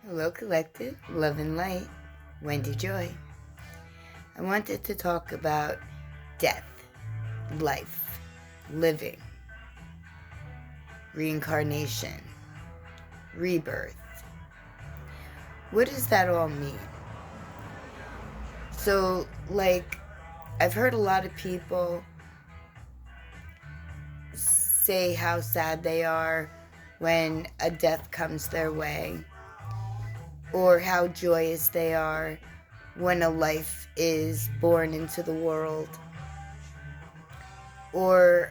Hello, Collective, Love and Light, Wendy Joy. I wanted to talk about death, life, living, reincarnation, rebirth. What does that all mean? So, I've heard a lot of people say how sad they are when a death comes their way, or how joyous they are when a life is born into the world, or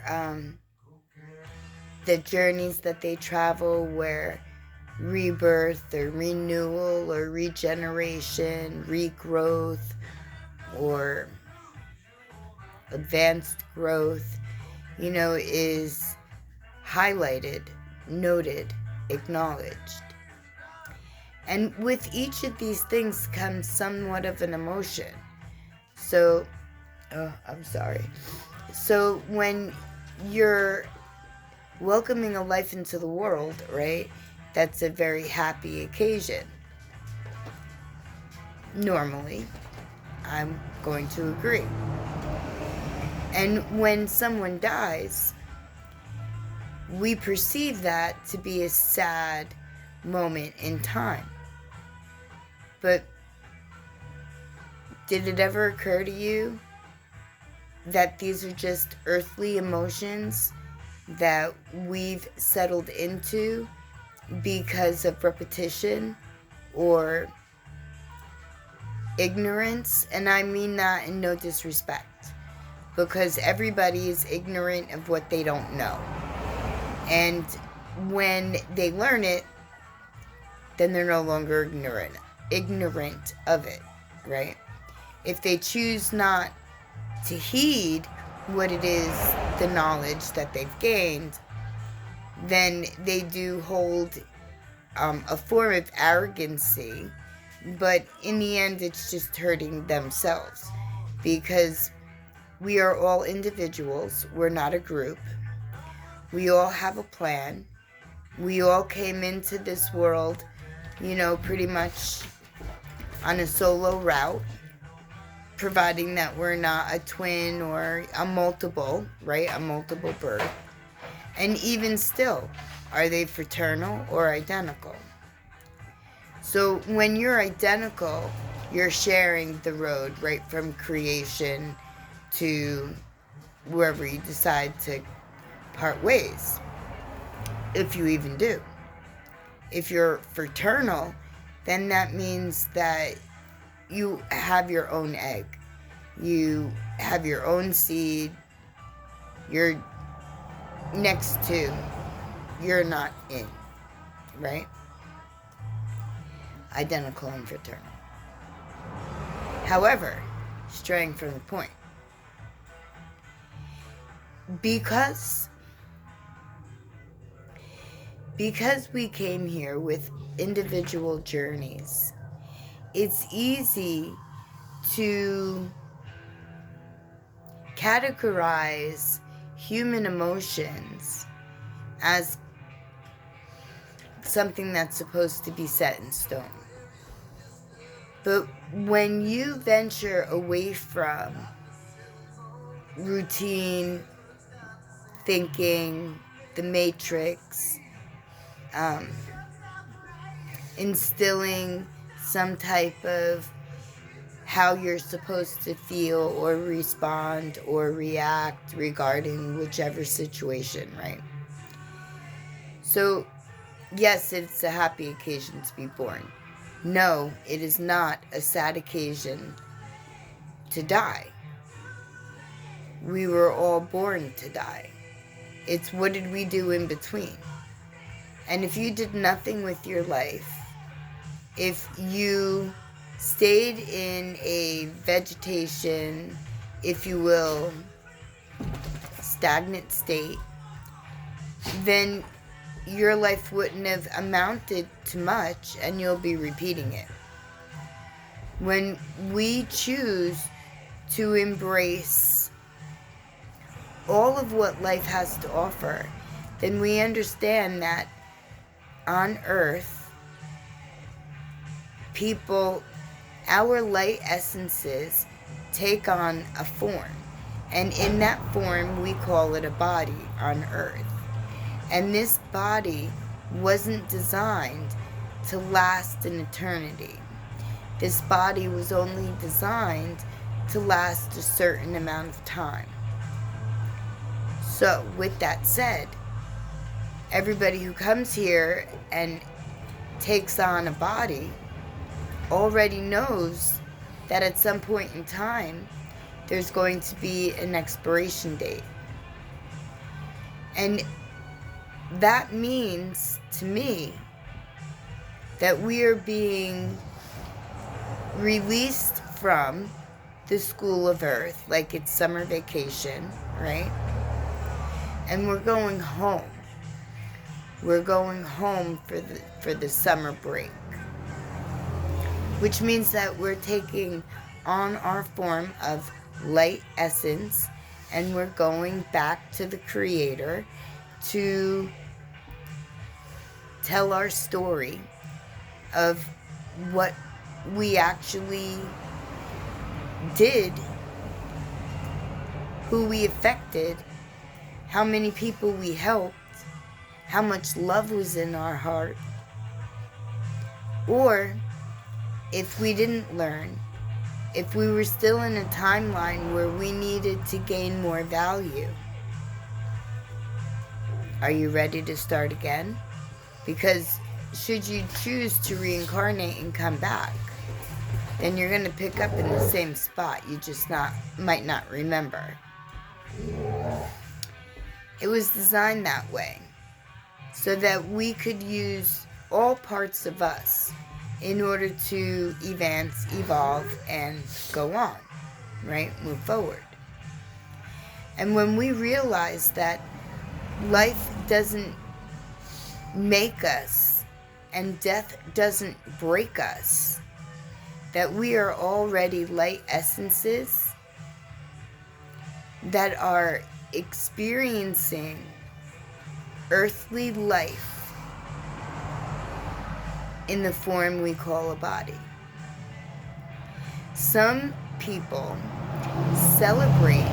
the journeys that they travel where rebirth or renewal or regeneration, regrowth, or advanced growth, is highlighted, noted, acknowledged. And with each of these things comes somewhat of an emotion. So, I'm sorry. So when you're welcoming a life into the world, right, that's a very happy occasion. Normally, I'm going to agree. And when someone dies, we perceive that to be a sad moment in time. But did it ever occur to you that these are just earthly emotions that we've settled into because of repetition or ignorance? And I mean that in no disrespect, because everybody is ignorant of what they don't know. And when they learn it, then they're no longer ignorant of it, right? If they choose not to heed what it is, the knowledge that they've gained, then they do hold a form of arrogancy, but in the end it's just hurting themselves, because we are all individuals, we're not a group, we all have a plan, we all came into this world, pretty much on a solo route, providing that we're not a twin or a multiple, right? A multiple birth. And even still, are they fraternal or identical? So when you're identical, you're sharing the road right from creation to wherever you decide to part ways, if you even do. If you're fraternal, then that means that you have your own egg. You have your own seed. You're next to, you're not in, right? Identical and fraternal. However, straying from the point, because we came here with individual journeys, it's easy to categorize human emotions as something that's supposed to be set in stone. But when you venture away from routine thinking, the matrix, instilling some type of how you're supposed to feel or respond or react regarding whichever situation, right? So, yes, it's a happy occasion to be born. No, it is not a sad occasion to die. We were all born to die. It's what did we do in between? And if you did nothing with your life, if you stayed in a vegetation, if you will, stagnant state, then your life wouldn't have amounted to much, and you'll be repeating it. When we choose to embrace all of what life has to offer, then we understand that on earth people, our light essences take on a form. And in that form, we call it a body on Earth. And this body wasn't designed to last an eternity. This body was only designed to last a certain amount of time. So, with that said, everybody who comes here and takes on a body already knows that at some point in time, there's going to be an expiration date. And that means, to me, that we are being released from the school of Earth, like it's summer vacation, right? And we're going home. We're going home for the summer break. Which means that we're taking on our form of light essence, and we're going back to the Creator to tell our story of what we actually did, who we affected, how many people we helped, how much love was in our heart. Or, if we didn't learn, if we were still in a timeline where we needed to gain more value. Are you ready to start again? Because should you choose to reincarnate and come back, then you're going to pick up in the same spot. You just might not remember. It was designed that way so that we could use all parts of us in order to advance, evolve, and go on, right? Move forward. And when we realize that life doesn't make us and death doesn't break us, that we are already light essences that are experiencing earthly life in the form we call a body. Some people celebrate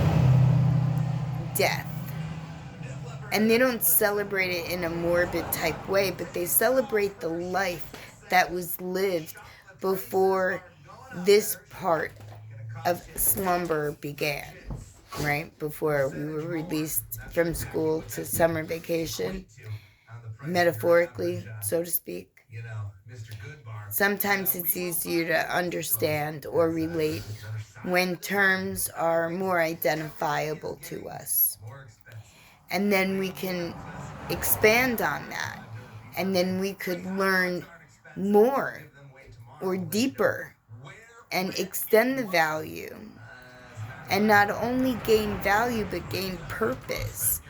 death, and they don't celebrate it in a morbid type way, but they celebrate the life that was lived before this part of slumber began, right? Before we were released from school to summer vacation, metaphorically, so to speak. Sometimes it's easier to understand or relate when terms are more identifiable to us. And then we can expand on that. And then we could learn more or deeper and extend the value. And not only gain value, but gain purpose,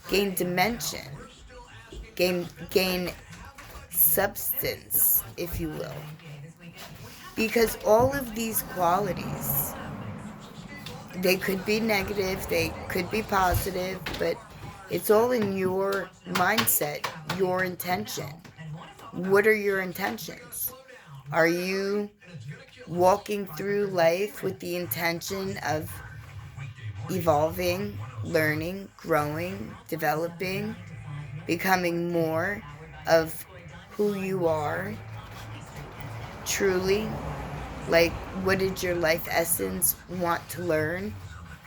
gain dimension, gain substance, if you will. Because all of these qualities, they could be negative, they could be positive, but it's all in your mindset, your intention. What are your intentions? Are you walking through life with the intention of evolving, learning, growing, developing, becoming more of who you are truly? Like, what did your life essence want to learn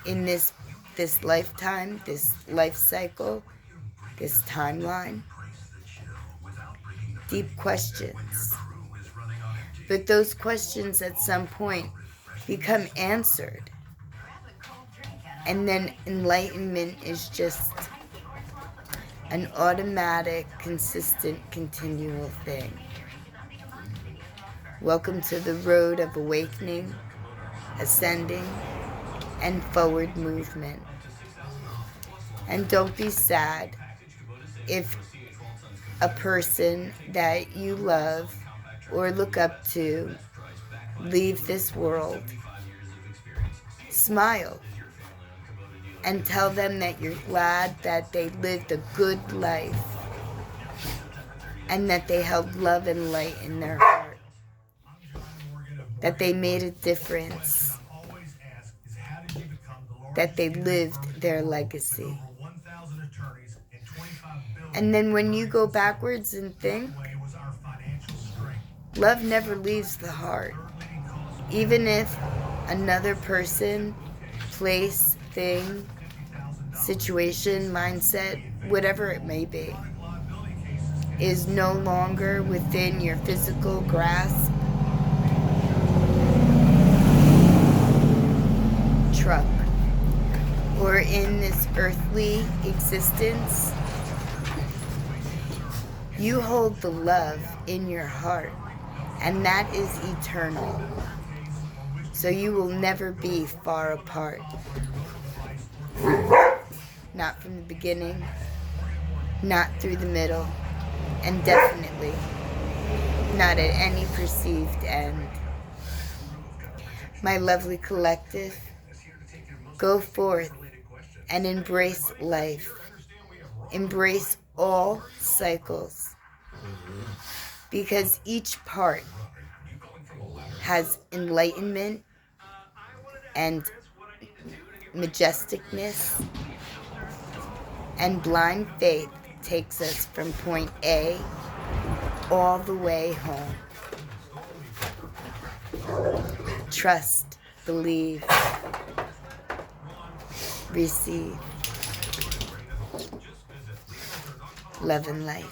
in this lifetime, this life cycle, this timeline? Deep questions. But those questions at some point become answered. And then enlightenment is just an automatic, consistent, continual thing. Welcome to the road of awakening, ascending, and forward movement. And don't be sad if a person that you love or look up to leave this world. Smile and tell them that you're glad that they lived a good life and that they held love and light in their heart. that they made a difference, that they lived their legacy. And then when you go backwards and think, love never leaves the heart. Even if another person, place, thing, situation, mindset, whatever it may be, is no longer within your physical grasp, truck, or in this earthly existence, you hold the love in your heart, and that is eternal. So you will never be far apart. Not from the beginning, not through the middle, and definitely not at any perceived end. My lovely collective, go forth and embrace life. Embrace all cycles, because each part has enlightenment and majesticness, and blind faith takes us from point A all the way home. Trust, believe, receive. Love and light.